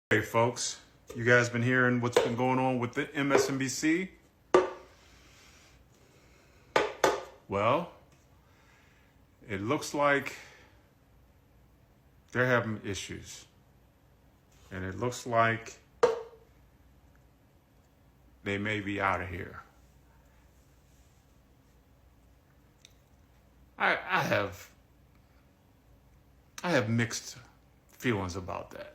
Hey folks, you guys been hearing what's been going on with the MSNBC? Well, it looks like they're having issues. And it looks like they may be out of here. I have mixed feelings about that.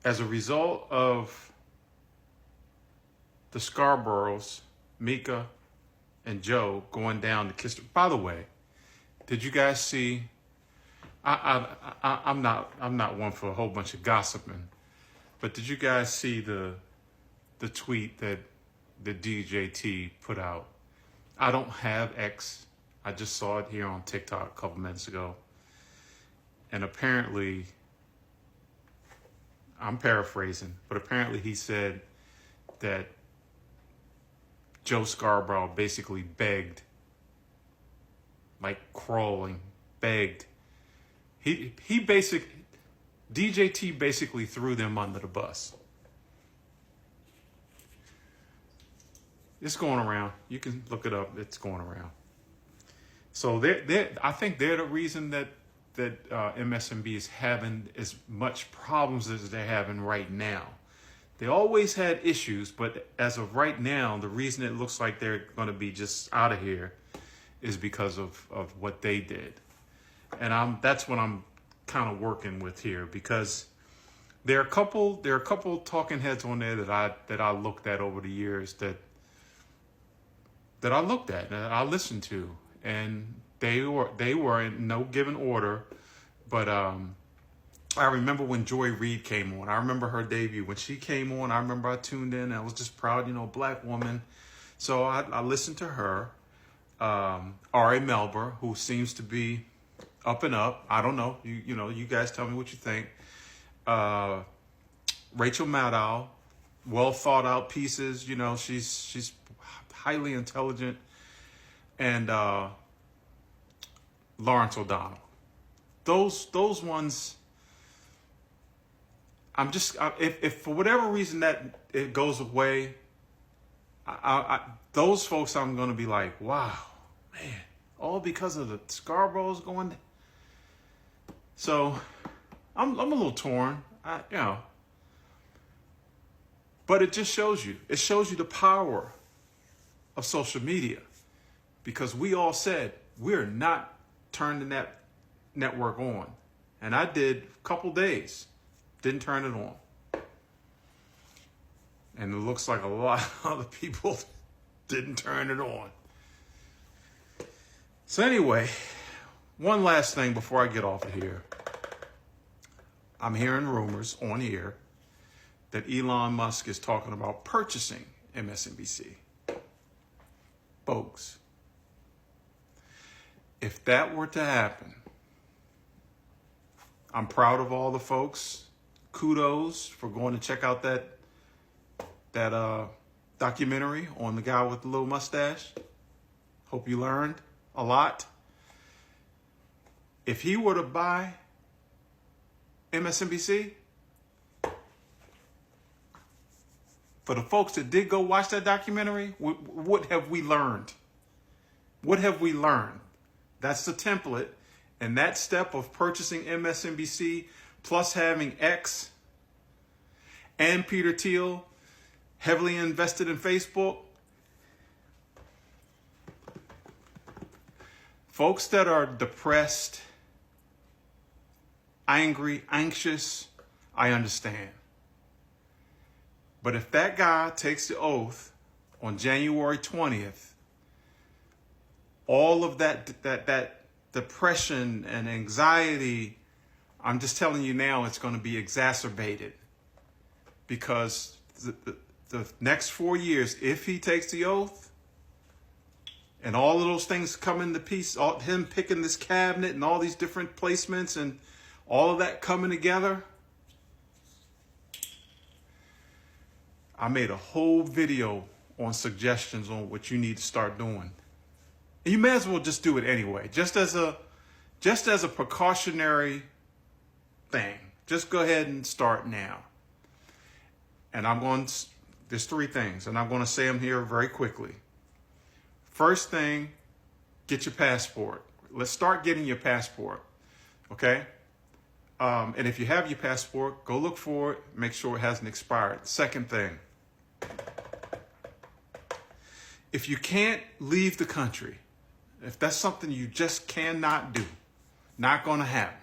As a result of the Scarboroughs, Mika and Joe going down to kiss. By the way, did you guys see? I'm not one for a whole bunch of gossiping, but did you guys see the tweet that the DJT put out? I don't have X. I just saw it here on TikTok a couple minutes ago. And apparently, I'm paraphrasing, but apparently he said that Joe Scarborough basically begged, like crawling, begged. DJT basically threw them under the bus. It's going around. You can look it up. It's going around. So I think they're the reason that MSNB is having as much problems as they're having right now. They always had issues, but as of right now, the reason it looks like they're going to be just out of here is because of what they did. And that's what I'm kind of working with here, because there are a couple talking heads on there that I looked at over the years that I looked at and I listened to, and they were in no given order, but I remember when Joy Reid came on. I remember her debut. When she came on, I remember I tuned in. I was just proud, black woman. So I listened to her. R.A. Melber, who seems to be up and up. I don't know. You guys tell me what you think. Rachel Maddow, well thought out pieces. She's highly intelligent. And Lawrence O'Donnell. Those ones. If for whatever reason that it goes away, those folks I'm going to be like, wow, man, all because of the Scarboroughs going. So I'm a little torn, but it just shows you. It shows you the power of social media, because we all said we're not turning that network on, and I did a couple days. Didn't turn it on. And it looks like a lot of other people didn't turn it on. So anyway, one last thing before I get off of here. I'm hearing rumors on here that Elon Musk is talking about purchasing MSNBC. Folks, if that were to happen, I'm proud of all the folks. Kudos for going to check out that documentary on the guy with the little mustache. Hope you learned a lot. If he were to buy MSNBC, for the folks that did go watch that documentary, what have we learned? What have we learned? That's the template. And that step of purchasing MSNBC, plus having X and Peter Thiel heavily invested in Facebook. Folks that are depressed, angry, anxious, I understand. But if that guy takes the oath on January 20th, all of that depression and anxiety, I'm just telling you now, it's going to be exacerbated, because the next 4 years, if he takes the oath and all of those things come into piece, him picking this cabinet and all these different placements and all of that coming together, I made a whole video on suggestions on what you need to start doing. You may as well just do it anyway, just as a precautionary thing. Just go ahead and start now. And there's 3 things, and I'm going to say them here very quickly. First thing, get your passport. Let's start getting your passport, okay? And if you have your passport, go look for it. Make sure it hasn't expired. Second thing, if you can't leave the country, if that's something you just cannot do, not going to happen,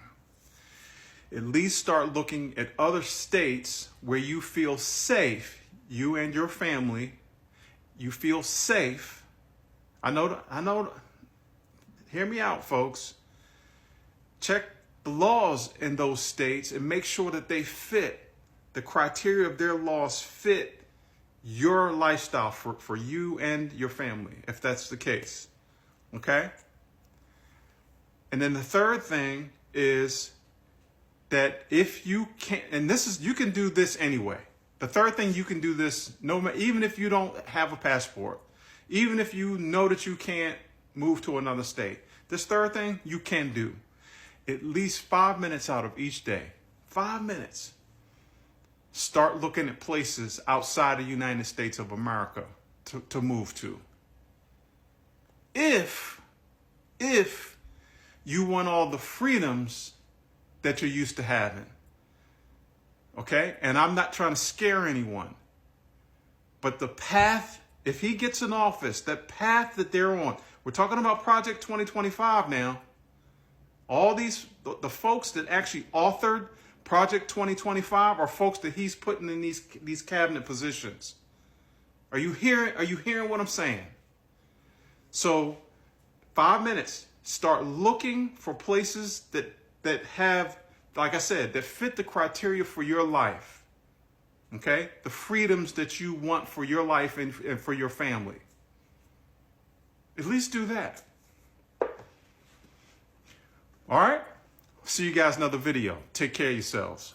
at least start looking at other states where you feel safe, you and your family, you feel safe. I know, hear me out, folks. Check the laws in those states and make sure that they fit, the criteria of their laws fit your lifestyle for you and your family, if that's the case. Okay? And then the third thing is that if you can't, and you can do this anyway. The third thing, you can do this even if you don't have a passport, even if you know that you can't move to another state. This third thing you can do at least 5 minutes out of each day. 5 minutes. Start looking at places outside the United States of America to move to. If you want all the freedoms that you're used to having. Okay? And I'm not trying to scare anyone. But the path, if he gets in office, that path that they're on, we're talking about Project 2025 now. All the folks that actually authored Project 2025 are folks that he's putting in these cabinet positions. Are you hearing what I'm saying? So 5 minutes, start looking for places that have, like I said, that fit the criteria for your life. Okay? The freedoms that you want for your life and for your family. At least do that. All right? See you guys in another video. Take care of yourselves.